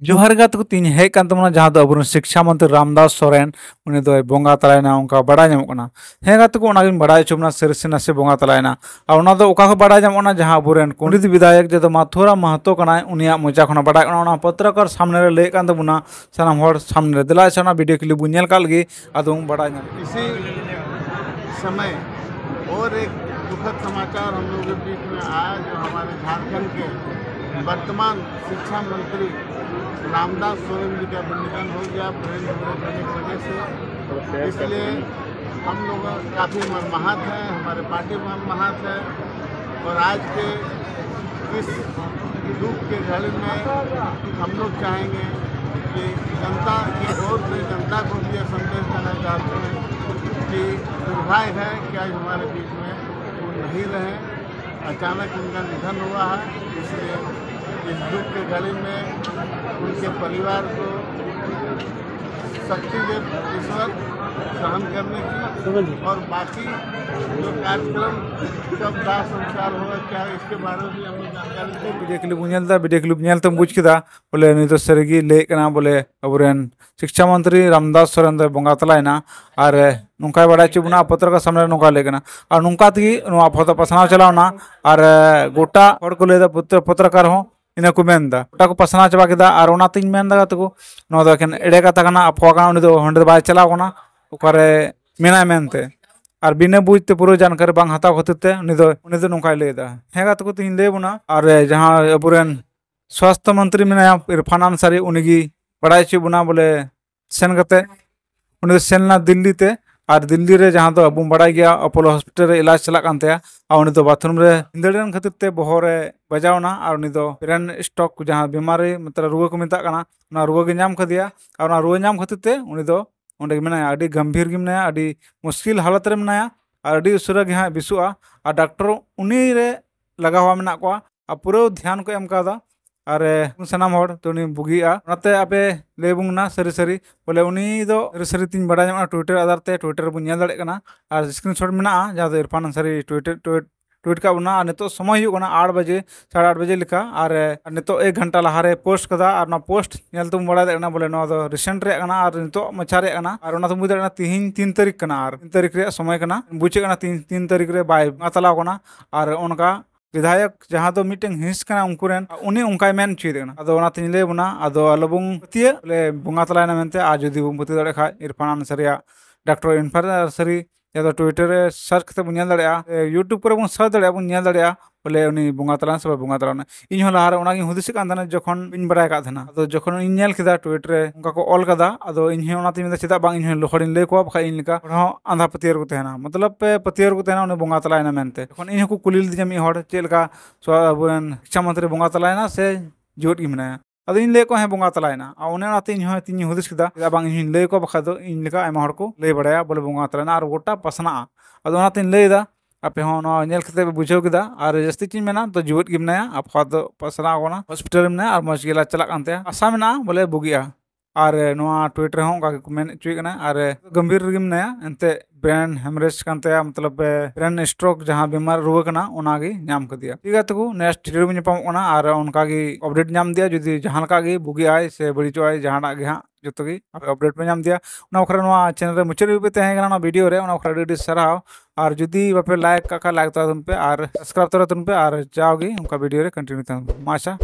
जोहार गा तो तीन हेज कान तमना जहां दो अबुन शिक्षा मंत्री रामदास सोरेन उनी दो बोंगा तलायना उनका बड़ा ᱧᱟᱢᱚᱜ हे गा तो उनागिन बड़ा चुमना सिरसे नसे बोंगा तलायना और उना दो ओका को बड़ा ᱧᱟᱢᱚᱜ जहां अबुरेन पंडित विधायक जदो माथुरा महतो कना उनिया मोचा खना बड़ा उना पत्रकार सामने रे ले कान तबुना सनाम होड़ सामने रे दिला सना वीडियो क्लिप बुनेल काल गे अदो बड़ा इसी समय और एक दुखद समाचार हम लोगों के बीच में आया जो हमारे झारखंड के वर्तमान शिक्षा मंत्री रामदास सोरेन जी का निधन हो गया ब्रेन होने की वजह से। इसलिए हम लोग काफ़ी मर्माहत हैं, हमारे पार्टी मर्माहत है और आज के इस दुख के घड़ी में हम लोग चाहेंगे कि जनता की ओर से जनता को भी यह संदेश देना चाहते हैं कि दुर्भाग्य है कि आज हमारे बीच में वो नहीं रहे, अचानक उनका निधन हुआ है। इसलिए इस दुख के घड़ी में उनके परिवार को शक्ति दे ईश्वर सहन करने की, और बाकी जो कार्यक्रम कब दाह संस्कार होगा क्या इसके बारे में भी हम जानकारी दें। वीडियो क्लिप बुझेलता वीडियो क्लिप नेलते बुझ किदा बोले नि तो सरिगी ले कना बोले अबुरेन शिक्षा मंत्री रामदास सोरेन दो बोंगा तलायना और नुका बड़ा चुबना पत्रकार सामने नुका लेकना और नुका तगी नुआ फोटो पसनाव चलावना और गोटा हड़ को लेदा पत्रकार हो ina ko menda ota ko pasana chaba keda ar ona tin menda ga to no da ken ede kata kana apwa kana uni do honde bai chala kona okare mena mente ar bine bujte puro जानकारी bang hataw khatirte uni do nongkai leida hega to tin lebuna ar jahan aburen स्वास्थ्य मंत्री मेनाया इरफान अंसारी उनगी बड़ा चुबना बोले सेन कते उनी सेनना दिल्ली ते और दिल्ली रे जहाँ तो अब बड़ा गया अपोलो हॉस्पिटल रे इलाज चला उनी तो बाथरूम रे हिंदड़न खातिर ते बहरे बजावना और उनी तो ब्रेन स्ट्रोक जहाँ बीमारी मतलब रुआ को मेता कना रुआ के नाम खदिया और रुआ नाम खातिर ते उनी तो उंडे मेनाया अडी गंभीर गे मेनाया अडी मुश्किल हालत रे मेनाया और अडी उसरा गे हां बिसुआ और डॉक्टर उनी रे लगा हुआ मेना को और पूरा ध्यान को एम कादा और सनाम होड़ तो उनी बुगिया नाते आपे लेबुंगना सरी सरी बोले उनी दो सरी सरी तीन बड़ा ᱧᱟᱢᱚᱜ ट्विटर आधार ते ट्विटर बु ᱧᱮᱞ ᱫᱟᱲᱮᱜ ᱠᱟᱱᱟ और स्क्रीनशॉट मेना जहाँ तो इरफान अंसारी ट्वीट का बना और नितो समय हुई 8 बजे 8:30 बजे लिखा और नितो 1 घंटा लहारे पोस्ट कदा और ना पोस्ट नेल तुम बड़ा देना बोले ना दो रिसेंट रे कना और नितो मछा रे कना और ना तुम बुझ देना 3 तारीख कना और 3 तारीख रे समय कना बुझे कना 3 तारीख रे बाय मातला कना और उनका विधायक जहाँ तो मीटिंग हिंस कना उनकुरेन उनी उनकाय मेन चीदेना अदो ना तिन ले बुना अदो अलबुंग पतिये बोले बुंगा तलायना मेनते आज जदी बुं पति दड़े खा इरफान अंसारिया डॉक्टर इरफान अंसारी या तो ट्विटर रे सर्च कते बुन नेल दड़ेया यूट्यूब पर बुन सर्च दड़ेया बुन नेल दड़ेया बोले उनी बुंगा तलान से बुंगा तलाना इन हो लहारे उनागी हुदिस कान थाना जखन इन बड़ाय का थाना तो जखन इन नेल किदा ट्विटर रे उनका को ऑल कदा अदो इन हे उनाती में चेदा बांग इन लोखड़िन ले को बखा इन लिका हो आंधा पतियर को तेना मतलब पे पतियर को तेना उनी बुंगा तलायना मेनते जखन इन को कुलिल दिया मी हड़ चेलका अबुरेन शिक्षा मंत्री बुंगा तलायना से जोट गी मनाया अदो इन ले को हे बुंगा तलायना आ उने नाते इन हो तिन हुदिस किदा बांग इन ले को बखा दो इन लिका आयमा हड़ को ले बड़ाया बोले बुंगा तलायना और गोटा पसना अदो नाते इन लेदा आपे हो नेल कते बुझाव किदा और जस्ती चीज मेना तो जीवित गे मनाया आपा तो पसना कोना हॉस्पिटल में और मज गेला चला कानते आशा मेना बोले बुगिया और नोआ ट्विटर हो का कमेंट चुई कना और गंभीर गे मनाया एनते ब्रेन हेमरेज कानते मतलब ब्रेन स्ट्रोक जहाँ बीमार रुआ कना ओनागी नाम कदिया ठीक है तो नेक्स्ट वीडियो में ᱧᱟᱯᱟᱢᱚᱜ कना और उनका गी अपडेट नाम दिया जुदी जहां का गी बुगी आय से बड़ी चोय जहां गे हां जो गी अपडेट पे नाम दिया चैनल रे मुचाद पे तहे कना वीडियो रे डी सराव और जुदी बापे लाइक का लाइक तुम पे और सब्सक्राइब तुम पे और जाओगी उनका वीडियो रे कंटिन्यू तुम माशा।